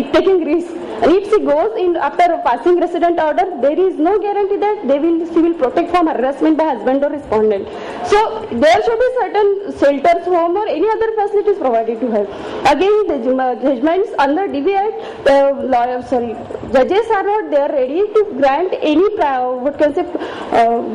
taking risk. If she goes in after passing resident order, there is no guarantee that she will protect from harassment by husband or respondent. So there should be certain shelters, home or any other facilities provided to her. Again, the judgments under DV Act, judges are not there ready to grant any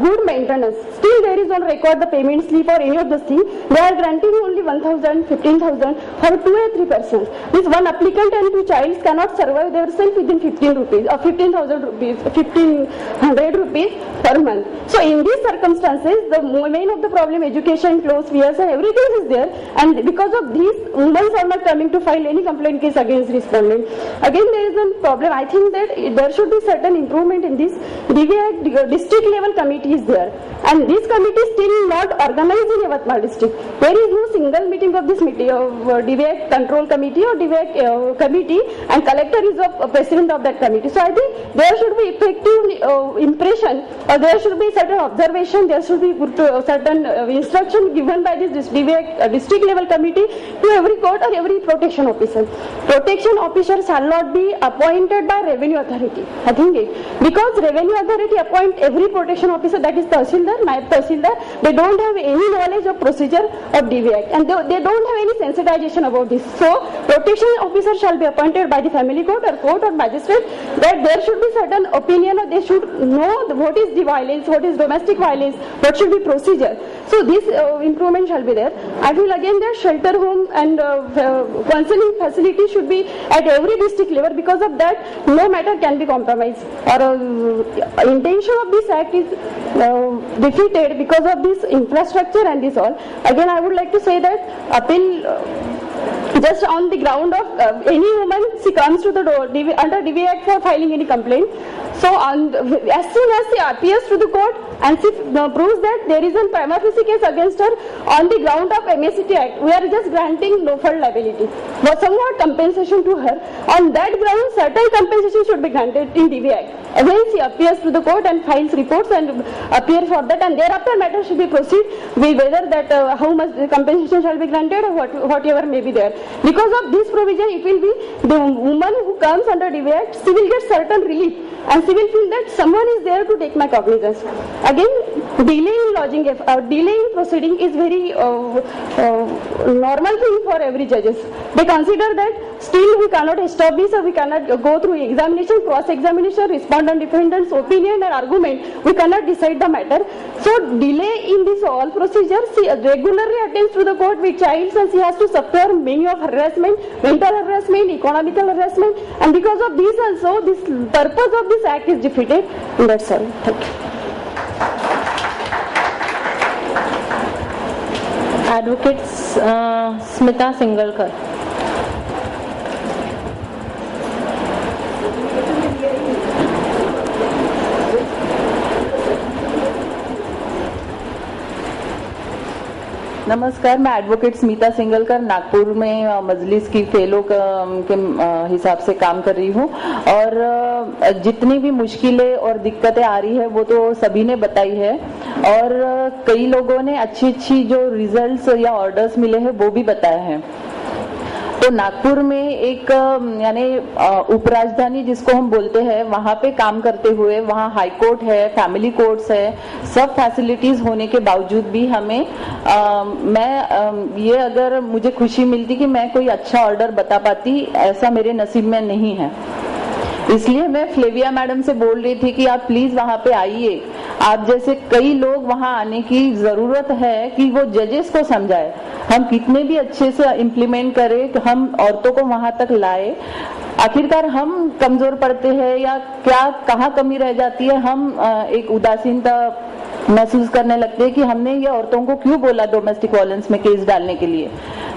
good maintenance. Still there is on record the payment slip or any of those things. They are granting only 1,000, 15,000 for 2 or 3 persons. This one applicant and 2 childs cannot survive themselves within 15 rupees or 15,000 rupees, 1,500 rupees per month. So in these circumstances, the main of the problem, education, clothes, fears, and everything is there. And because of these, women are not coming to file any complaint case against respondent. Again, there is a problem. I think that there should be certain improvement in this. DV Act district level committee is there, and this committee is still not organized in Yavatmal district. There is no single meeting of this DV Act control committee or DV Act committee, and collector is the president of that committee. So I think there should be effective impression, or there should be certain observation, there should be certain instruction given by this DV Act district level committee to every court or every protection officer. Protection officer shall not be appointed by revenue authority. I think because revenue authority appoint every protection officer, that is Tahsildar, Nayab Tahsildar, they don't have any knowledge of procedure of DV Act, and they don't have any sensitization about this. So protection officer shall be appointed by the family court or magistrate, that there should be certain opinion, or they should know what is the violence, what is domestic violence, what should be procedure. So this improvement shall be there. I feel again that shelter home and counseling facility should be at every district level. Because of that, no matter can be compromised, or intention of this act is defeated because of this infrastructure and this all. Again, I would like to say that appeal just on the ground of any woman, she comes to the door under DV Act for filing any complaint. So as soon as she appears to the court and she proves that there is a prima facie case against her on the ground of MACT Act, we are just granting no fault liability, but somewhat compensation to her. On that ground, certain compensation should be granted in DV Act. Again, she appears to the court and files reports and appear for that, and thereafter matter should be proceed with whether that how much compensation shall be granted or whatever may be there. Because of this provision, it will be the woman who comes under DV Act, she will get certain relief, and she will feel that someone is there to take my cognizance. Again, delaying lodging, delaying proceeding is very normal thing for every judges. They consider that still we cannot establish, or we cannot go through examination, cross-examination, respondent defendant's opinion and argument. We cannot decide the matter. So delay in this all procedure, she regularly attends to the court with child, and she has to suffer many of harassment, mental harassment, economical harassment, and because of this also, this purpose of this act is defeated. And that's all. Thank you. Advocate Smita Singalkar. नमस्कार, मैं advocate Smita सिंगलकर Nagpur में मजलिस की fellow के हिसाब से काम कर रही हूँ, और जितनी भी मुश्किलें और दिक्कतें आ रही है वो तो सभी ने बताई है, और कई लोगों ने अच्छी जो रिजल्ट्स या ऑर्डर्स मिले हैं वो भी बताए हैं। तो नागपुर में एक यानी उपराजधानी जिसको हम बोलते हैं, वहां पे काम करते हुए वहां हाई कोर्ट है, फैमिली कोर्ट्स है, सब फैसिलिटीज होने के बावजूद भी हमें ये अगर मुझे खुशी मिलती कि मैं कोई अच्छा ऑर्डर बता पाती, ऐसा मेरे नसीब में नहीं है। इसलिए मैं फ्लेविया मैडम से बोल रही थी कि आप प्लीज वहां पे आइए, आप जैसे कई लोग वहां आने की जरूरत है कि वो जजेस को समझाए। हम कितने भी अच्छे से इम्प्लीमेंट करें, हम औरतों को वहां तक लाए, आखिरकार हम कमजोर पड़ते हैं या क्या कहाँ कमी रह जाती है, हम एक उदासीनता महसूस करने लगते हैं कि हमने ये औरतों को क्यों बोला डोमेस्टिक वायलेंस में केस डालने के लिए,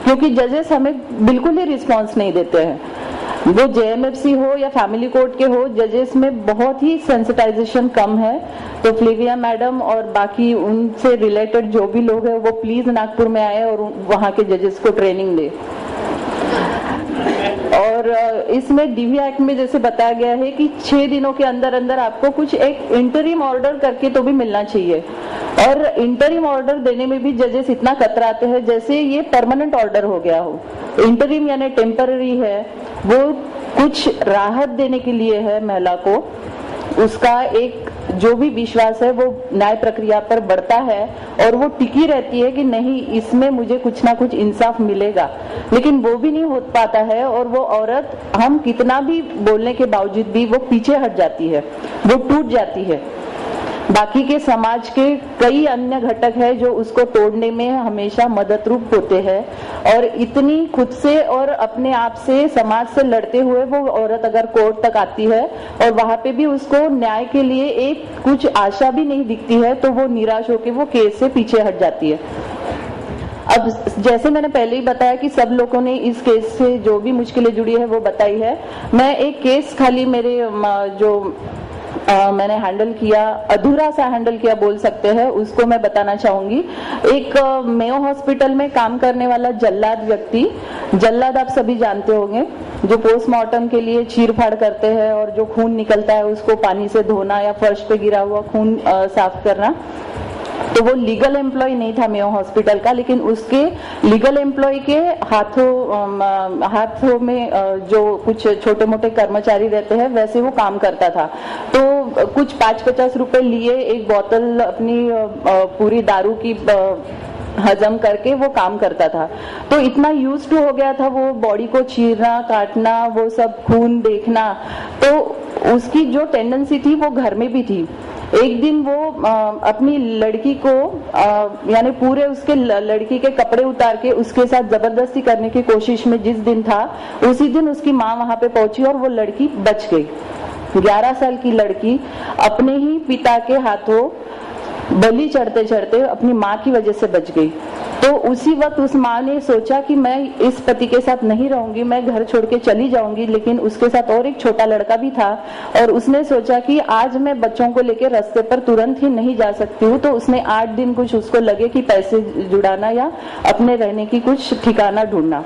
क्योंकि जजेस हमें बिल्कुल ही रिस्पॉन्स नहीं देते हैं। वो JMFC हो या फैमिली कोर्ट के हो, जजेस में बहुत ही सेंसिटाइजेशन कम है। तो फ्लेविया मैडम और बाकी उनसे रिलेटेड जो भी लोग हैं वो प्लीज नागपुर में आए और वहां के जजेस को ट्रेनिंग दे। और इसमें DV एक्ट में जैसे बताया गया है कि 6 दिनों के अंदर अंदर आपको कुछ एक इंटरिम ऑर्डर करके तो भी मिलना चाहिए, और इंटरिम ऑर्डर देने में भी जजेस इतना कतराते हैं जैसे ये परमानेंट ऑर्डर हो गया हो। इंटरिम यानी टेम्पररी है, वो कुछ राहत देने के लिए है महिला को, उसका एक जो भी विश्वास है वो न्याय प्रक्रिया पर बढ़ता है और वो टिकी रहती है कि नहीं, इसमें मुझे कुछ ना कुछ इंसाफ मिलेगा। लेकिन वो भी नहीं हो पाता है और वो औरत हम कितना भी बोलने के बावजूद भी वो पीछे हट जाती है, वो टूट जाती है। बाकी के समाज के कई अन्य घटक है जो उसको तोड़ने में हमेशा मददरूप होते हैं, और इतनी खुद से और अपने आप से समाज से लड़ते हुए वो औरत अगर कोर्ट तक आती है और वहां पे भी उसको न्याय के लिए एक कुछ आशा भी नहीं दिखती है, तो वो निराश होकर वो केस से पीछे हट जाती है। अब जैसे मैंने पहले ही बताया कि सब लोगों ने इस केस से जो भी मुश्किलें जुड़ी है वो बताई है। मैं एक केस खाली मेरे जो मैंने हैंडल किया, अधूरा सा हैंडल किया बोल सकते हैं, उसको मैं बताना चाहूंगी। एक मेयो हॉस्पिटल में काम करने वाला जल्लाद व्यक्ति, जल्लाद आप सभी जानते होंगे, जो पोस्टमार्टम के लिए चीर-फाड़ करते हैं और जो खून निकलता है उसको पानी से धोना या फर्श पे गिरा हुआ खून साफ करना। तो वो लीगल एम्प्लॉय नहीं था मेयो हॉस्पिटल का, लेकिन उसके लीगल एम्प्लॉय के हाथों में जो कुछ छोटे मोटे कर्मचारी रहते हैं वैसे वो काम करता था। तो कुछ 5-50 रुपए लिए एक बोतल अपनी पूरी दारू की हजम करके वो काम करता था। तो इतना यूज्ड टू हो गया था वो बॉडी को चीरना, काटना, वो सब खून देखना, तो उसकी जो टेंडेंसी थी वो घर में भी थी। एक दिन वो अपनी लड़की को यानी पूरे उसके लड़की के कपड़े उतार के उसके साथ जबरदस्ती करने की कोशिश में जिस दिन था, उसी दिन उसकी माँ वहां पे पहुंची और वो लड़की बच गई। 11 साल की लड़की अपने ही पिता के हाथों बलि चढ़ते चढ़ते अपनी माँ की वजह से बच गई। तो उसी वक्त उस माँ ने सोचा कि मैं इस पति के साथ नहीं रहूंगी, मैं घर छोड़ के चली जाऊंगी। लेकिन उसके साथ और एक छोटा लड़का भी था और उसने सोचा कि आज मैं बच्चों को लेकर रास्ते पर तुरंत ही नहीं जा सकती हूँ। तो उसने 8 दिन कुछ उसको लगे कि पैसे जुड़ाना या अपने रहने की कुछ ठिकाना ढूंढना।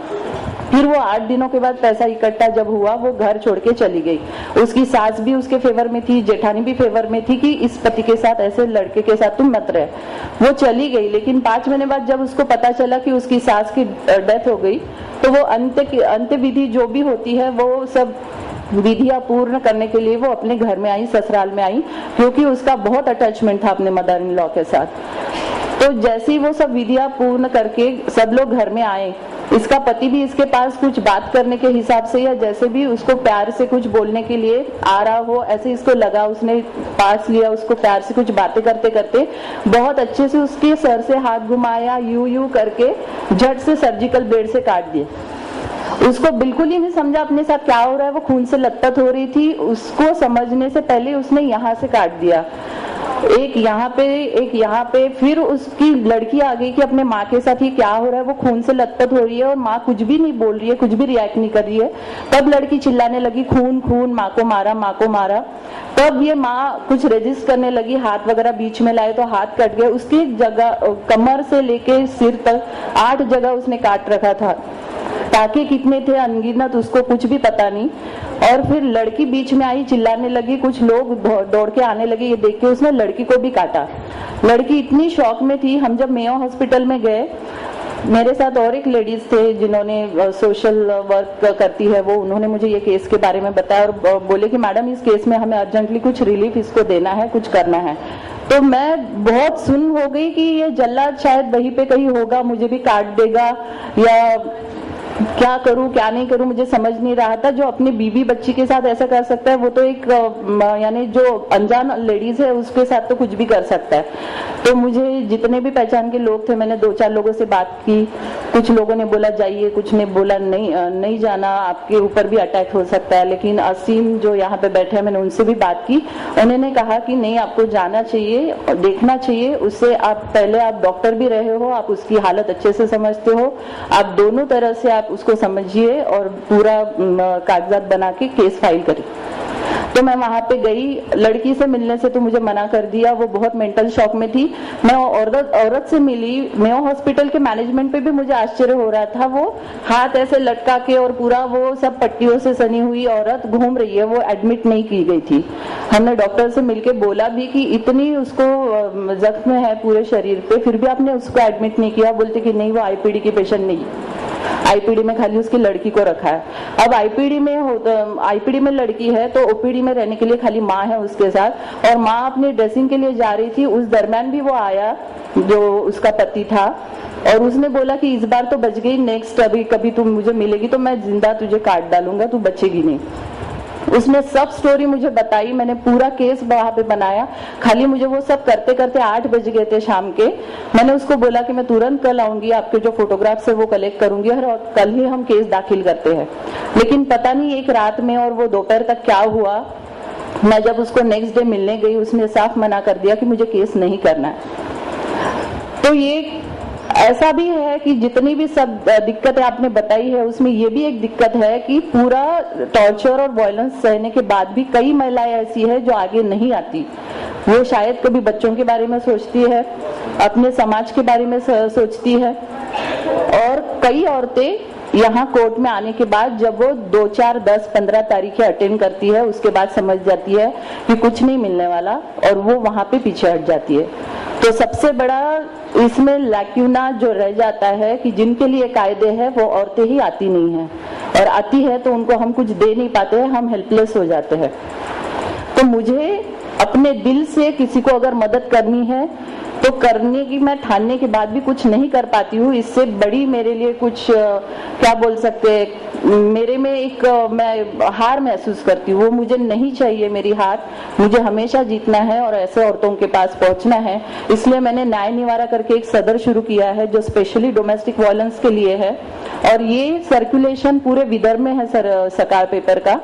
फिर वो 8 दिनों के बाद पैसा इकट्ठा जब हुआ, वो घर छोड़ के चली गई। उसकी सास भी उसके फेवर में थी, जेठानी भी फेवर में थी कि इस पति के साथ, ऐसे लड़के के साथ तुम मत रहे। वो चली गई, लेकिन 5 महीने बाद जब उसको पता चला कि उसकी सास की डेथ हो गई, तो वो अंत्य विधि जो भी होती है वो सब विधियां पूर्ण करने के लिए वो अपने घर में आई, ससुराल में आई, क्योंकि उसका बहुत अटैचमेंट था अपने मदर इन लॉ के साथ। तो जैसे ही वो सब विधियां पूर्ण करके सब लोग घर में आए, इसका पति भी इसके पास कुछ बात करने के हिसाब से या जैसे भी उसको प्यार से कुछ बोलने के लिए आ रहा हो, ऐसे इसको लगा, उसने पास लिया, उसको प्यार से कुछ बातें करते करते बहुत अच्छे से उसके सर से हाथ घुमाया, यू करके झट से सर्जिकल ब्लेड से काट दिए। उसको बिल्कुल ही नहीं समझा अपने साथ क्या हो रहा है, वो खून से लथपथ हो रही थी। उसको समझने से पहले उसने यहाँ से काट दिया, एक यहाँ पे। फिर उसकी लड़की आ गई कि अपने माँ के साथ ये क्या हो रहा है, वो खून से लथपथ हो रही है और माँ कुछ भी नहीं बोल रही है, कुछ भी रिएक्ट नहीं कर रही है। तब लड़की चिल्लाने लगी, खून खून, माँ को मारा, माँ को मारा। तब ये माँ कुछ रेजिस्ट करने लगी, हाथ वगैरह बीच में लाए तो हाथ कट गए। उसकी जगह कमर से लेके सिर तक 8 जगह उसने काट रखा था। टाके कितने थे अनगिनत, उसको कुछ भी पता नहीं। और फिर लड़की बीच में आई, चिल्लाने लगी, कुछ लोग दौड़ के आने लगे, ये देख के उसने लड़की को भी काटा। लड़की इतनी शॉक में थी। हम जब मेयो हॉस्पिटल में गए, मेरे साथ और एक लेडीज थे जिन्होंने सोशल वर्क करती है वो, उन्होंने मुझे ये केस के बारे में बताया और बोले कि मैडम इस केस में हमें अर्जेंटली कुछ रिलीफ इसको देना है, कुछ करना है। तो मैं बहुत सुन हो गई कि ये जल्लाद शायद वहीं पे कहीं होगा, मुझे भी काट देगा या क्या करूं क्या नहीं करूं, मुझे समझ नहीं रहा था। जो अपनी बीवी बच्ची के साथ ऐसा कर सकता है वो तो एक यानी जो अनजान लेडीज है उसके साथ तो कुछ भी कर सकता है। तो मुझे जितने भी पहचान के लोग थे, मैंने 2-4 लोगों से बात की। कुछ लोगों ने बोला जाइए, कुछ ने बोला नहीं जाना, आपके ऊपर भी अटैक हो सकता है। लेकिन असीम जो यहाँ पे बैठे हैं, मैंने उनसे भी बात की। उन्होंने कहा कि नहीं, आपको जाना चाहिए, देखना चाहिए। उससे पहले आप डॉक्टर भी रहे हो, आप उसकी हालत अच्छे से समझते हो, आप दोनों तरह से आप उसको समझिए और पूरा कागजात बना के केस फाइल करिए। तो मैं वहां पे गई, लड़की से मिलने से तो मुझे मना कर दिया, वो बहुत मेंटल शॉक में थी। मैं औरत से मिली, मेयो हॉस्पिटल के मैनेजमेंट पे भी मुझे आश्चर्य हो रहा था। वो हाथ ऐसे लटका के और पूरा वो सब पट्टियों से सनी हुई औरत घूम रही है, वो एडमिट नहीं की गई थी। हमने डॉक्टर से मिलके बोला भी कि इतनी उसको जख्म है पूरे शरीर पे, फिर भी आपने उसको एडमिट नहीं किया। बोलते कि नहीं, वो आईपीडी की पेशेंट नहीं। आईपीडी में खाली उसकी लड़की को रखा है। अब आईपीडी में लड़की है तो ओपीडी में रहने के लिए खाली माँ है उसके साथ, और माँ अपनी ड्रेसिंग के लिए जा रही थी, उस दरम्यान भी वो आया जो उसका पति था, और उसने बोला कि इस बार तो बच गई, नेक्स्ट अभी कभी तुम मुझे मिलेगी तो मैं जिंदा तुझे काट डालूंगा, तू बचेगी नहीं। उसने सब स्टोरी मुझे बताई, मैंने पूरा केस वहां पे बनाया। खाली मुझे वो सब करते करते 8 बज गए थे शाम के। मैंने उसको बोला कि मैं तुरंत कल आऊंगी, आपके जो फोटोग्राफ्स है वो कलेक्ट करूंगी और कल ही हम केस दाखिल करते हैं। लेकिन पता नहीं एक रात में और वो दोपहर तक क्या हुआ, मैं जब उसको नेक्स्ट डे मिलने गई उसने साफ मना कर दिया कि मुझे केस नहीं करना है। तो ये ऐसा भी है कि जितनी भी सब दिक्कतें आपने बताई है उसमें ये भी एक दिक्कत है कि पूरा टॉर्चर और वायलेंस सहने के बाद भी कई महिलाएं ऐसी है जो आगे नहीं आती। वो शायद कभी बच्चों के बारे में सोचती है, अपने समाज के बारे में सोचती है, और कई औरतें यहाँ कोर्ट में आने के बाद जब वो 2, 4, 10, 15 तारीखें अटेंड करती है उसके बाद समझ जाती है कि कुछ नहीं मिलने वाला, और वो वहां पे पीछे हट जाती है। तो सबसे बड़ा इसमें लैक्यूना जो रह जाता है कि जिनके लिए कायदे हैं वो औरतें ही आती नहीं है, और आती है तो उनको हम कुछ दे नहीं पाते हैं, हम हेल्पलेस हो जाते हैं। तो मुझे अपने दिल से किसी को अगर मदद करनी है तो करने की मैं ठानने के बाद भी कुछ नहीं कर पाती हूँ। इससे बड़ी मेरे लिए कुछ क्या बोल सकते हैं, मेरे में एक मैं हार महसूस करती हूँ। वो मुझे नहीं चाहिए मेरी हार, मुझे हमेशा जीतना है और ऐसे औरतों के पास पहुंचना है। इसलिए मैंने न्याय निवारा करके एक सदर शुरू किया है जो स्पेशली डोमेस्टिक वायलेंस के लिए है, और ये सर्कुलेशन पूरे विदर्भ में है सर, सकार पेपर का।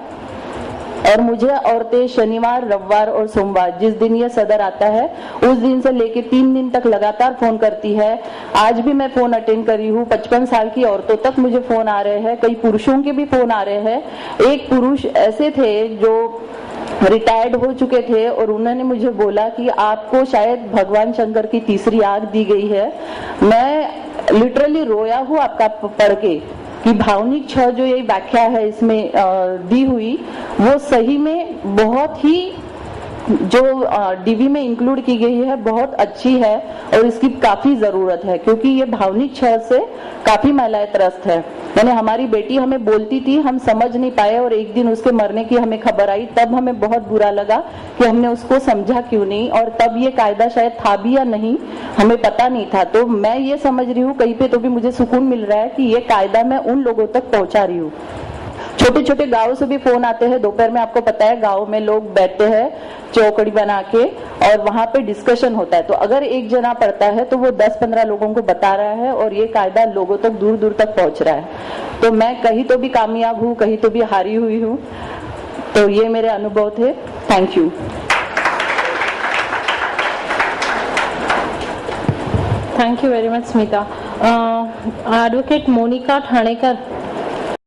और मुझे औरतें शनिवार, रविवार और सोमवार जिस दिन ये सदर आता है उस दिन से लेके 3 दिन तक लगातार फोन करती है। आज भी मैं फोन अटेंड करी हूँ। 55 साल की औरतों तक मुझे फोन आ रहे हैं, कई पुरुषों के भी फोन आ रहे हैं। एक पुरुष ऐसे थे जो रिटायर्ड हो चुके थे और उन्होंने मुझे बोला कि आपको शायद भगवान शंकर की तीसरी आंख दी गई है। मैं लिटरली रोया हूँ आपका पढ़ के कि भावनिक छह जो ये व्याख्या है इसमें दी हुई वो सही में बहुत ही जो डीवी में इंक्लूड की गई है बहुत अच्छी है, और इसकी काफी जरूरत है क्योंकि ये भावनिक छह से काफी महिलाएं त्रस्त है। मैंने हमारी बेटी हमें बोलती थी, हम समझ नहीं पाए, और एक दिन उसके मरने की हमें खबर आई, तब हमें बहुत बुरा लगा कि हमने उसको समझा क्यों नहीं, और तब ये कायदा शायद था भी या नहीं हमें पता नहीं था। तो मैं ये समझ रही हूँ कहीं पे तो भी मुझे सुकून मिल रहा है कि ये कायदा मैं उन लोगों तक पहुंचा रही हूँ। छोटे छोटे गांव से भी फोन आते हैं, दोपहर में आपको पता है गांव में लोग बैठते हैं चौकड़ी बना के और वहां पे डिस्कशन होता है। तो अगर एक जना पढ़ता है तो वो 10-15 लोगों को बता रहा है और ये कायदा लोगों तक दूर दूर तक पहुंच रहा है। तो मैं कहीं तो भी कामयाब हूँ, कहीं तो भी हारी हुई हूँ। तो ये मेरे अनुभव थे। Thank you. Thank you very much Smita. Advocate Monika Thanekar.